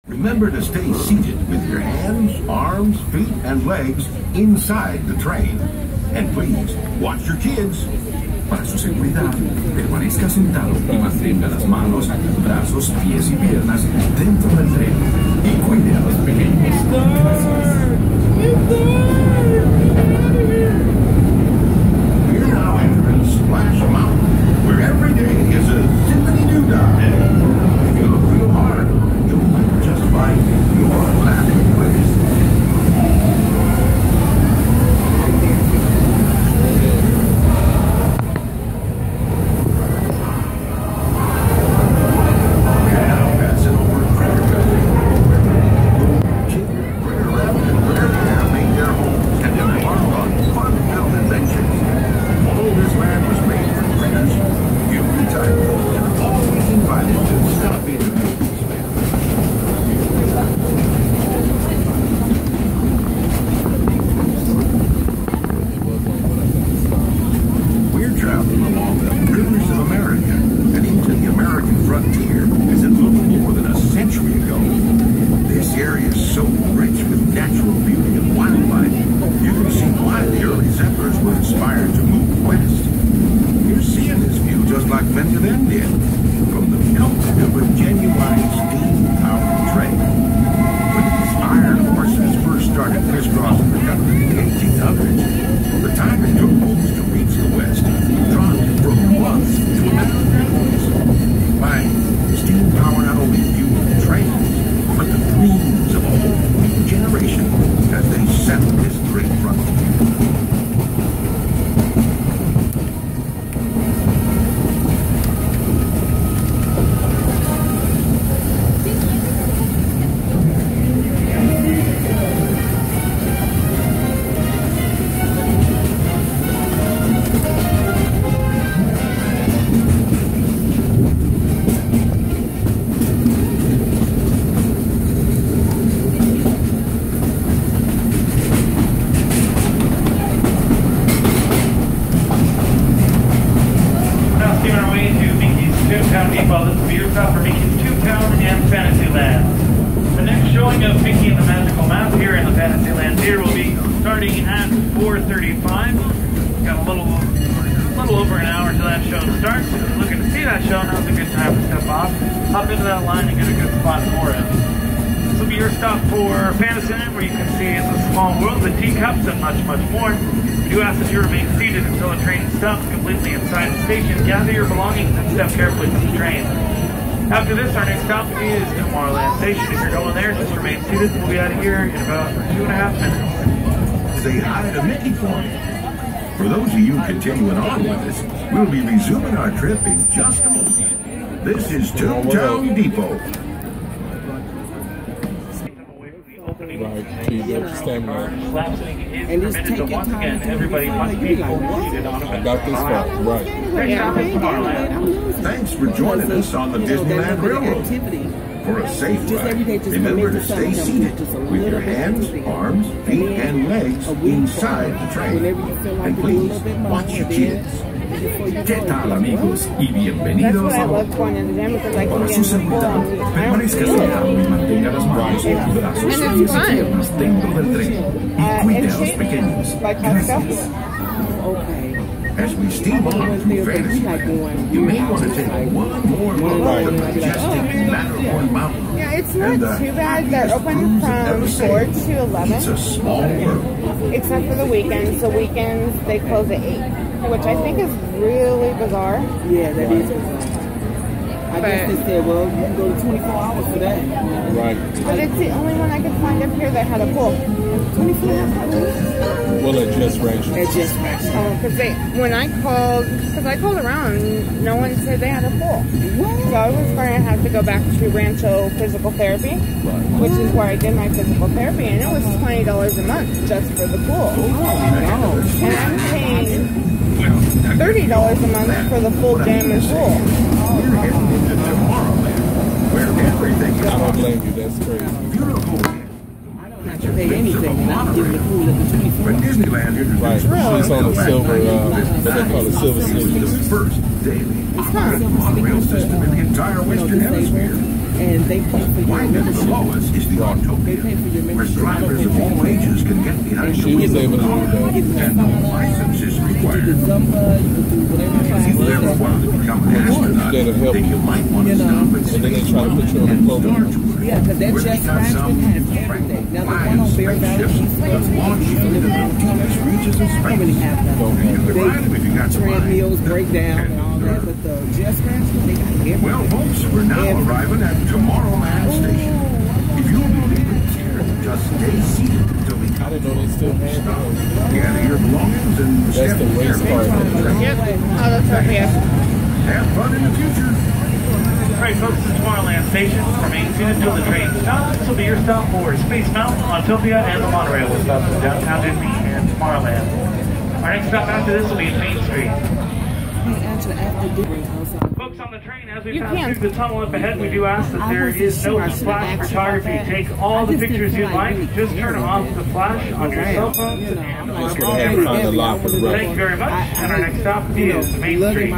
Remember to stay seated with your hands, arms, feet, and legs inside the train. And please, watch your kids. Para su seguridad, permanezca sentado y mantenga las manos, brazos, pies y piernas dentro del tren. Y cuide a los pequeños. We're now entering Splash Mountain, where every day is a zippity-doo-dah day. If you look real hard, you'll might just find your laughing place. Gather your belongings and step carefully to the train. After this, our next stop is Tomorrowland Station. If you're going there, just remain seated. We'll be out of here in about 2.5 minutes. Say hi to Mickey for me. For those of you continuing on with us, we'll be resuming our trip in just a moment. This is Toontown Depot. Collapsing is permitted, so once again, everybody must be fully seated on a bench. About this far, right. Thanks for joining us on the Disneyland Railroad. For a safe ride, remember to stay seated with your hands, arms, feet, and legs inside the train. And please, watch your kids. ¿Qué tal, amigos? Y bienvenidos a bordo. Para su seguridad, permanezca sentado y mantenga las manos, brazos, pies y piernas dentro del tren. Y cuide a los pequeños. Gracias. As we steam on through Fantasyland, you may want to take one more look at the majestic Matterhorn Mountain. Yeah, it's not too bad. They're open from 4 to 11. It's a small world. Except for the weekends. The weekends, they close at 8, which I think is really bizarre. Yeah, that is bizarre. I guess they said, well, you can go to 24 hours for that. Right. But it's the only one I could find up here that had a pool. 24 hours? Well, it just ranged. It just ranged. Oh, because I called around, no one said they had a pool. What? So I was going to have to go back to Rancho Physical Therapy, which is where I did my physical therapy, and it was $20 a month just for the pool. Oh, and I'm paying $30 a month for the full gym and pool. We're heading into Tomorrowland, where everything is I don't blame you, that's crazy. beautiful. I don't have to pay anything, and I'm giving the pool at the 24 When Disneyland introduced Right. She's on the silver, what they call a silver it was sneakers. the first daily operating monorail system in the entire Western Hemisphere. And they pay for your Right next to the lowest is the Autopia, where drivers of all ages can get behind the She was able to do that. and no license is you required. can Zumba, you can do whatever If class you ever wanted to become an astronaut, That'll help. then you might want to You know. stop at And then they Space try to put you on Mountain the and program. Star Tours. Yeah, because that where they jet got has some everything. Now the one on Bear Valley, spaceships that launch you into the deepest reaches of don't really space. have that. And you can ride them if you got the mind. Treadmills break down and all that, but the jet scratch, they got everything. Well, folks, we're now arriving at Tomorrowland Station. If you'll be leaving here, just stay seated until we I come didn't to know they still had those. gather your belongings and That's step the race carefully part. on the train. Yep. Oh, that's right here. Have fun in the future. Alright folks, this is Tomorrowland Station. Remain tuned until the train stops. This will be your stop for Space Mountain, Autopia, and the monorail will stop in downtown Disney and Tomorrowland. Our next stop after this will be Main Street. Folks on the train, as we You pass can't. through the tunnel up ahead, we do ask that there is no flash photography. Take all the pictures you'd like. Just turn off the flash on your cell phones and on Just your gonna have to camera. find a lock for the Thank rest. you very much. And our next stop is Main Street.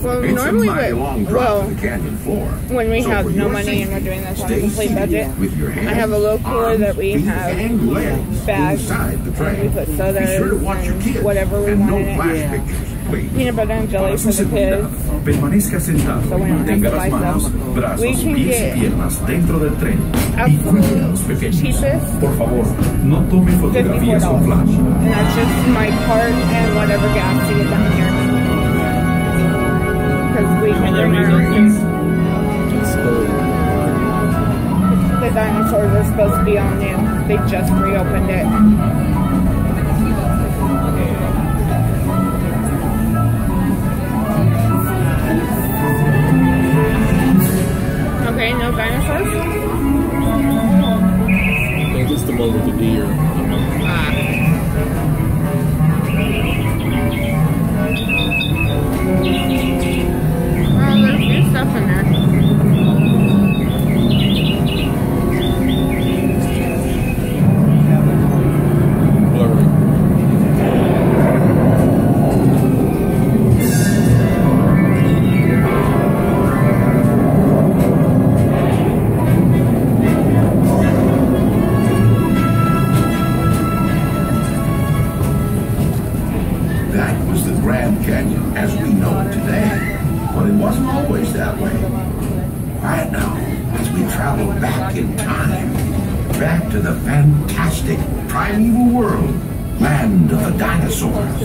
Well, It's normally, a mighty long drop to the canyon floor. when we So have for no your money safety, and we're doing this on a stay complete seated budget, with your hands, I have a little cooler that we arms, have feet, and legs bags, inside the train. and we put sodas Be sure to watch your and kids whatever we and want no in it. flash Yeah. pictures, please. Peanut butter and jelly Para for su the seguridad, kids. permanezca sentado So y we don't mantenga have to las buy manos, them. brazos, We can pies y get piernas dentro del tren y absolute cuide a los pequeños. cheapest Por favor, no tome fotografías con $54. flash. And that's just my card and whatever gas to get down here. Because we can bring our own food. The dinosaurs are supposed to be all new. They just reopened it. Okay, no dinosaurs? Yeah, just the one with the deer. Oh, there's new stuff in there. Blurry. That was the Grand Canyon as we know it today. But it wasn't always that way. Right now, as we travel back in time, back to the fantastic primeval world, land of the dinosaurs.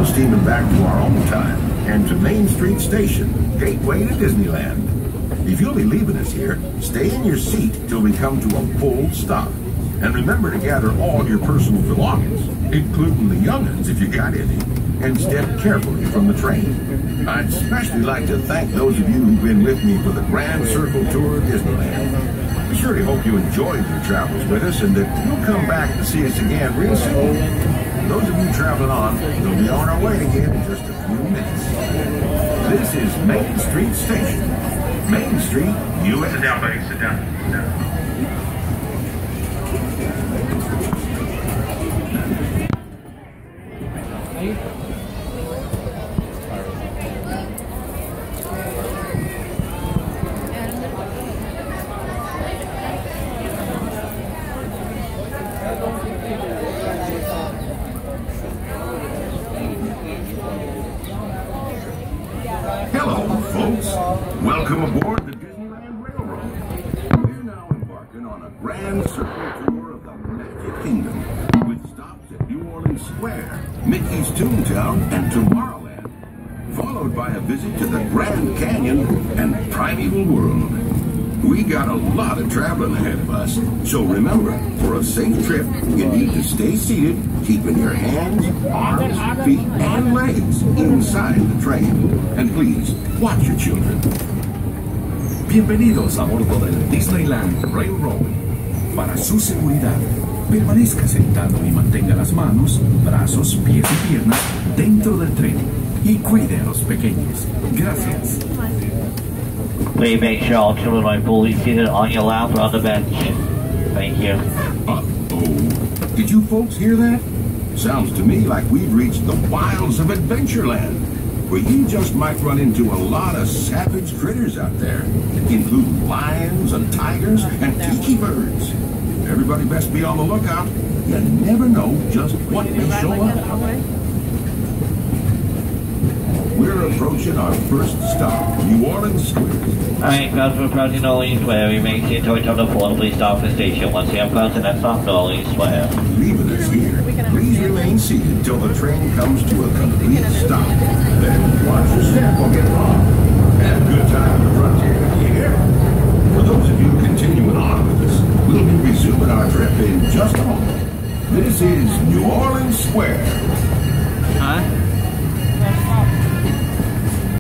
Steaming back to our own time and to Main Street Station, gateway to Disneyland. If you'll be leaving us here, stay in your seat till we come to a full stop. And remember to gather all your personal belongings, including the young'uns if you got any, and step carefully from the train. I'd especially like to thank those of you who've been with me for the Grand Circle Tour of Disneyland. We surely hope you enjoyed your travels with us and that you'll come back to see us again real soon. Those of you traveling on, we'll be on our way again in just a few minutes. This is Main Street Station. Main Street, USA. Sit down, buddy. Sit down. Sit down. Welcome aboard the Disneyland Railroad. We're now embarking on a grand circle tour of the Magic Kingdom with stops at New Orleans Square, Mickey's Toontown, and Tomorrowland, followed by a visit to the Grand Canyon and Primeval World. We got a lot of traveling ahead of us, so remember, for a safe trip, you need to stay seated, keeping your hands, arms, feet, and legs inside the train. And please, watch your children. Bienvenidos a bordo del Disneyland Railroad. Para su seguridad, permanezca sentado y mantenga las manos, brazos, pies y piernas dentro del tren. Y cuide a los pequeños. Gracias. Please make sure all children are fully seated on your lap or on the bench. Thank you. Uh-oh. Did you folks hear that? Sounds to me like we've reached the wilds of Adventureland, where you just might run into a lot of savage critters out there, including lions and tigers and tiki birds. Everybody best be on the lookout. You never know just what may show up. We're approaching our first stop, New Orleans Square. Alright, crowds, we're approaching New Orleans Square. We may see a toy tunnel for please stop at the station. Once you have crowds in that stop, New Orleans Square. Leaving us here, please remain seated till the train comes to a complete stop. Then watch your step or get lost. Have a good time at the frontier, you hear? For those of you continuing on with us, we'll be resuming our trip in just a moment. This is New Orleans Square.